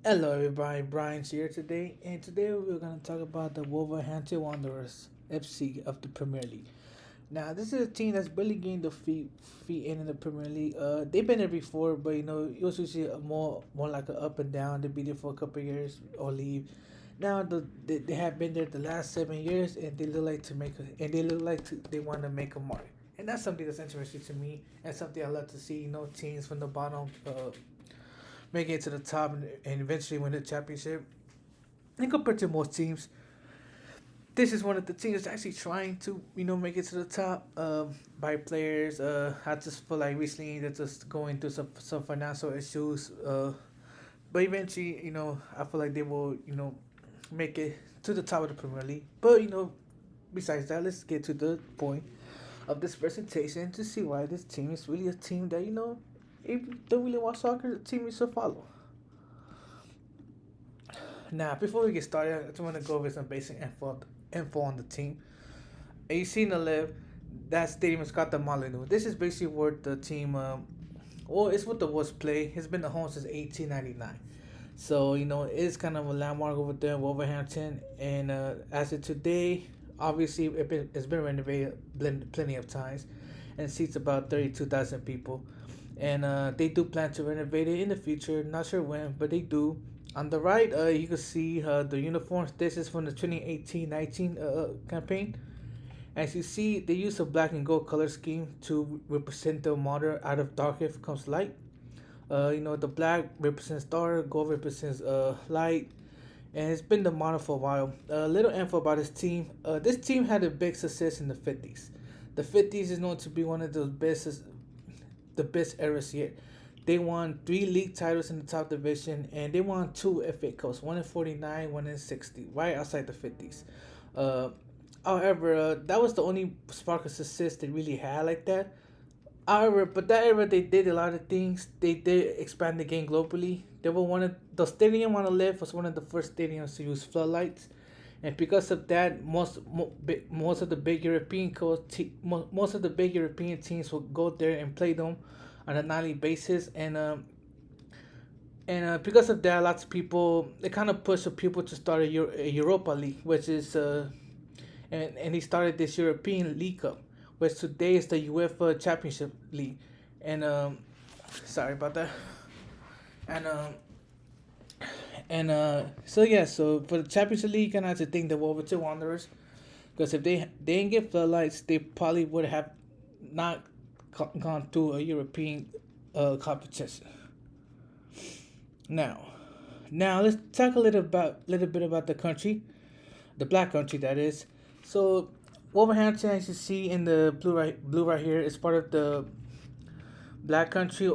Hello, everybody. Brian's here today, and today we're going to talk about the Wolverhampton Wanderers FC of the Premier League. Now, this is a team that's barely getting the feet in the Premier League. They've been there before, but it was usually more like an up and down. They be there for a couple of years or leave. Now, they have been there the last 7 years, and they look like they want to make a mark. And that's something that's interesting to me, and something I love to see. Teams from the bottom make it to the top and eventually win the championship. And compared to most teams, this is one of the teams that's actually trying to make it to the top by players. I just feel like recently they're just going through some financial issues. But eventually, I feel like they will make it to the top of the Premier League. But besides that, let's get to the point of this presentation to see why this team is really a team that if you don't really watch soccer, the team you should follow. Now, before we get started, I just want to go over some basic info on the team. And you see in the left, that stadium is got the Molyneux. This is basically where the team, it's what the Wolves play. It's been the home since 1899. So, it's kind of a landmark over there in Wolverhampton. And as of today, obviously, it's been renovated plenty of times and seats about 32,000 people. And they do plan to renovate it in the future. Not sure when, but they do. On the right, you can see the uniforms. This is from the 2018-19 campaign. As you see, they use a black and gold color scheme to represent the modern out of darkness comes light. The black represents dark, gold represents light, and it's been the model for a while. A little info about this team. This team had a big success in the 50s. The 50s is known to be one of the best eras yet. They won 3 league titles in the top division, and they won 2 FA Cups, one in 49, one in 60, right outside the 50s. Uh, However, that was the only spark of success they really had like that. However, but that era they did a lot of things. They did expand the game globally. They were one of the stadium on the left was one of the first stadiums to use floodlights, and because of that, most of the big most of the big European teams will go there and play them on a nightly basis, and because of that, lots of people it kind of pushed the people to start a Europa League, which is and he started this European League Cup, which today is the UEFA Championship League, and sorry about that, and so yeah, so for the Championship League, I have to think the Wolverhampton Wanderers, because if they didn't get floodlights, they probably would have not gone to a European competition. Now, now let's talk little bit about the country, the black country that is. So Wolverhampton, as you see in the blue right here, is part of the black country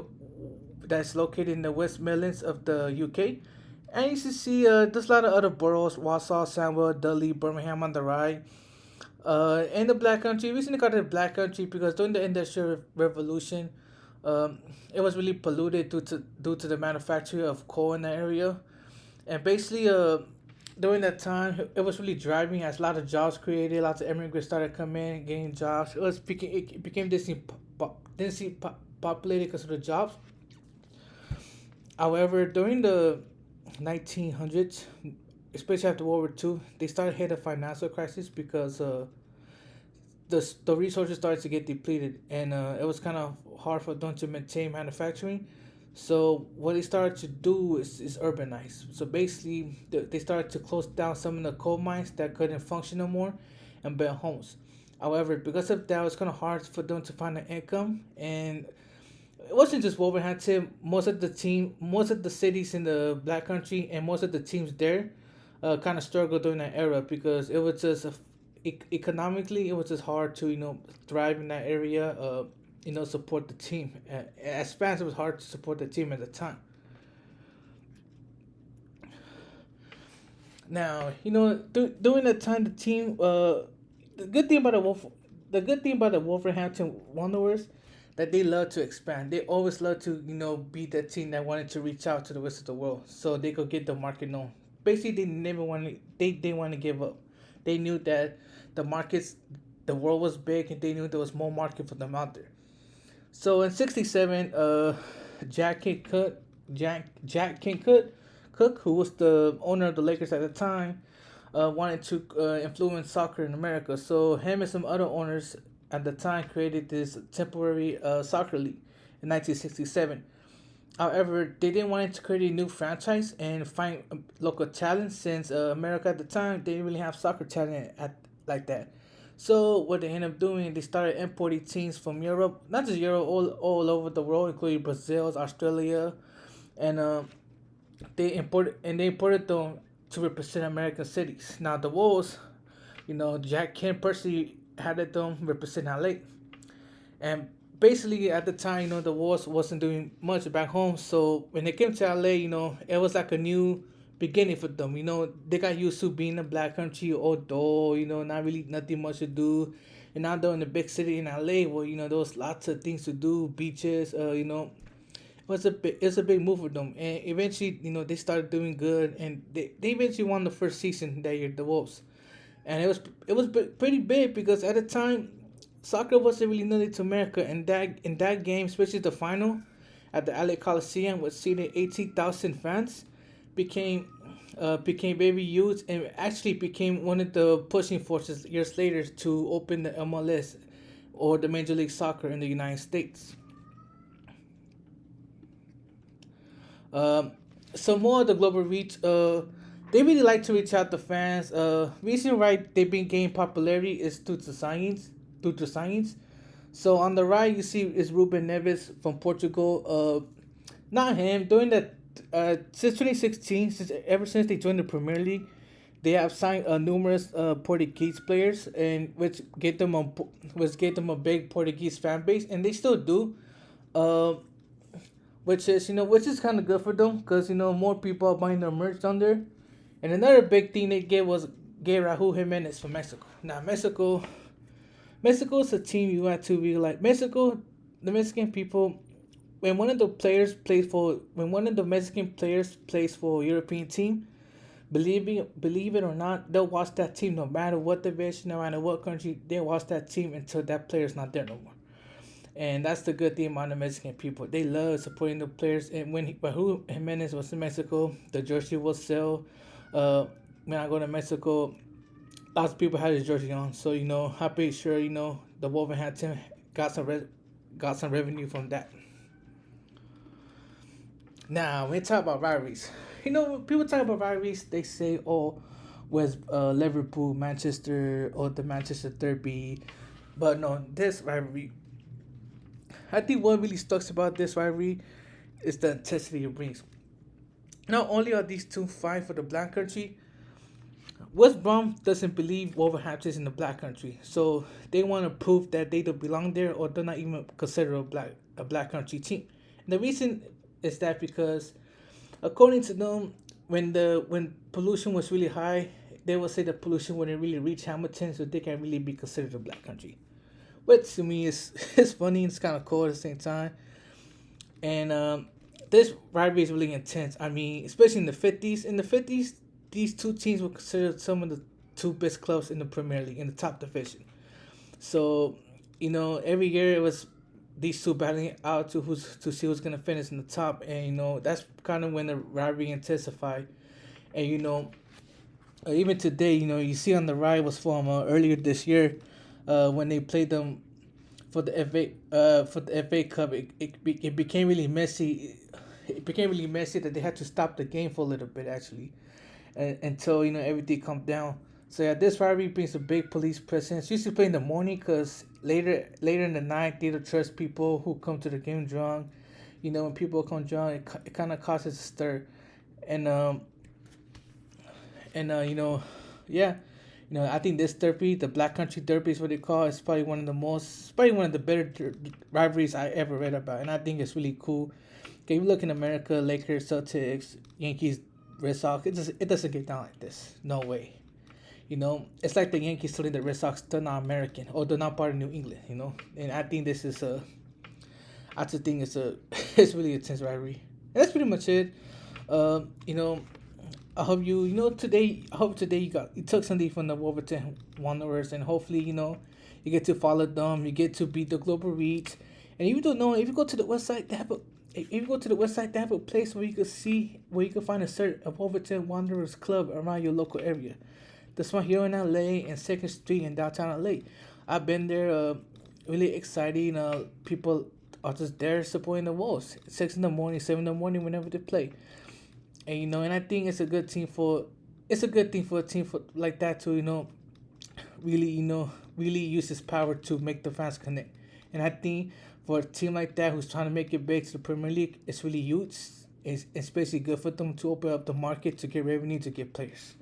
that's located in the West Midlands of the UK. And you can see there's a lot of other boroughs: Walsall, Sandwell, Dudley, Birmingham on the right. In the Black Country, we recently got it Black Country because during the Industrial Revolution, it was really polluted due to the manufacture of coal in the area, and basically, during that time, it was really driving as a lot of jobs created, lots of immigrants started coming in, getting jobs. It became densely populated because of the jobs. However, during the 1900s, especially after World War II, they started hitting a financial crisis because the resources started to get depleted, and it was kind of hard for them to maintain manufacturing. So what they started to do is urbanize. So basically, they started to close down some of the coal mines that couldn't function no more, and build homes. However, because of that, it was kind of hard for them to find an income, and it wasn't just Wolverhampton. Most of the cities in the Black Country, and most of the teams there, kind of struggled during that era because it was just economically it was just hard to thrive in that area. Support the team. As fans, it was hard to support the team at the time. Now, during that time, the team. The good thing about the good thing about the Wolverhampton Wanderers, that they love to expand. They always love to be that team that wanted to reach out to the rest of the world so they could get the market known. Basically, they want to give up. They knew that the markets the world was big, and they knew there was more market for them out there. So in '67, Jack Kincut Cook, who was the owner of the Lakers at the time, wanted to influence soccer in America. So him and some other owners at the time created this temporary soccer league in 1967. However, they didn't want to create a new franchise and find local talent since America at the time they didn't really have soccer talent at like that. So what they ended up doing, they started importing teams from Europe, not just Europe, all over the world, including Brazil, Australia, and they imported them to represent American cities. Now the Wolves, Jack Kent personally had them represent LA, and basically at the time, the Wolves wasn't doing much back home. So when they came to LA, it was like a new beginning for them. They got used to being a black country, although not really nothing much to do. And now they're in the big city in LA, where there was lots of things to do, beaches. It's a big move for them, and eventually they started doing good, and they eventually won the first season that year, the Wolves, and it was pretty big because at the time soccer wasn't really known to America, and that game, especially the final at the LA Coliseum, with seating 18,000 fans, became became very huge and actually became one of the pushing forces years later to open the MLS or the Major League Soccer in the United States. Um, some more of the global reach. They really like to reach out to fans. Reason right they've been gaining popularity is due to science. Due to science. So on the right you see is Ruben Neves from Portugal. Not him. During that, since 2016, ever since they joined the Premier League, they have signed numerous Portuguese players, and which gave them a big Portuguese fan base, and they still do. Uh, which is kind of good for them because more people are buying their merch down there. And another big thing they gave was gave Raúl Jimenez from Mexico. Now Mexico is a team you have to be like Mexico. The Mexican people, when one of the Mexican players plays for a European team, believe it or not, they'll watch that team no matter what division, no matter what country. They'll watch that team until that player's not there no more. And that's the good thing about the Mexican people. They love supporting the players. And when Raúl Jimenez was in Mexico, the jersey will sell. When I go to Mexico, lots of people had his jersey on. So I'm pretty sure the Wolverhampton got some revenue from that. Now when we talk about rivalries, when people talk about rivalries, they say, "Oh, was Liverpool, Manchester, or the Manchester Derby," but no, this rivalry. I think what really sucks about this rivalry is the intensity it brings. Not only are these two fighting for the black country, West Brom doesn't believe Wolverhampton is in the black country, so they want to prove that they don't belong there or they're not even considered a black country team. And the reason is that because, according to them, when pollution was really high, they will say the pollution wouldn't really reach Hamilton, so they can really be considered a black country. Which to me is it's funny and it's kind of cool at the same time. And this rivalry is really intense. I mean, especially in the 50s. In the 50s, these two teams were considered some of the two best clubs in the Premier League, in the top division. So, every year it was these two battling out to see who's going to finish in the top. And, that's kind of when the rivalry intensified. And, even today, you see on the right was from earlier this year when they played them for the FA Cup. It became really messy. It became really messy that they had to stop the game for a little bit actually, until everything calmed down. So yeah, this rivalry brings a big police presence. Usually play in the morning because later in the night they don't trust people who come to the game drunk. When people come drunk, it kind of causes a stir, and yeah. I think this derby, the Black Country Derby is what they call it. It's probably probably one of the better rivalries I ever read about. And I think it's really cool. Okay, you look in America, Lakers, Celtics, Yankees, Red Sox, it doesn't get down like this. No way. It's like the Yankees telling the Red Sox they're not American or they're not part of New England, And I think I just think it's really a intense rivalry. And that's pretty much it. You know, I hope today. I hope today you took something from the Wolverhampton Wanderers, and hopefully you get to follow them. You get to beat the global reach, and you don't know if you go to the website, If you go to the website, they have a place where you can see where you can find a search of Wolverhampton Wanderers Club around your local area. This one here in LA and Second Street in downtown LA. I've been there. Really exciting. People are just there supporting the Wolves. 6 in the morning, 7 in the morning, whenever they play. And and I think it's a good team for. It's a good thing for a team for like that to really really use his power to make the fans connect. And I think for a team like that who's trying to make it big to the Premier League, it's really huge. It's basically good for them to open up the market to get revenue to get players.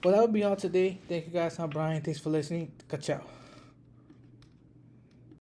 Well, that would be all today. Thank you guys. I'm Brian. Thanks for listening. Ciao.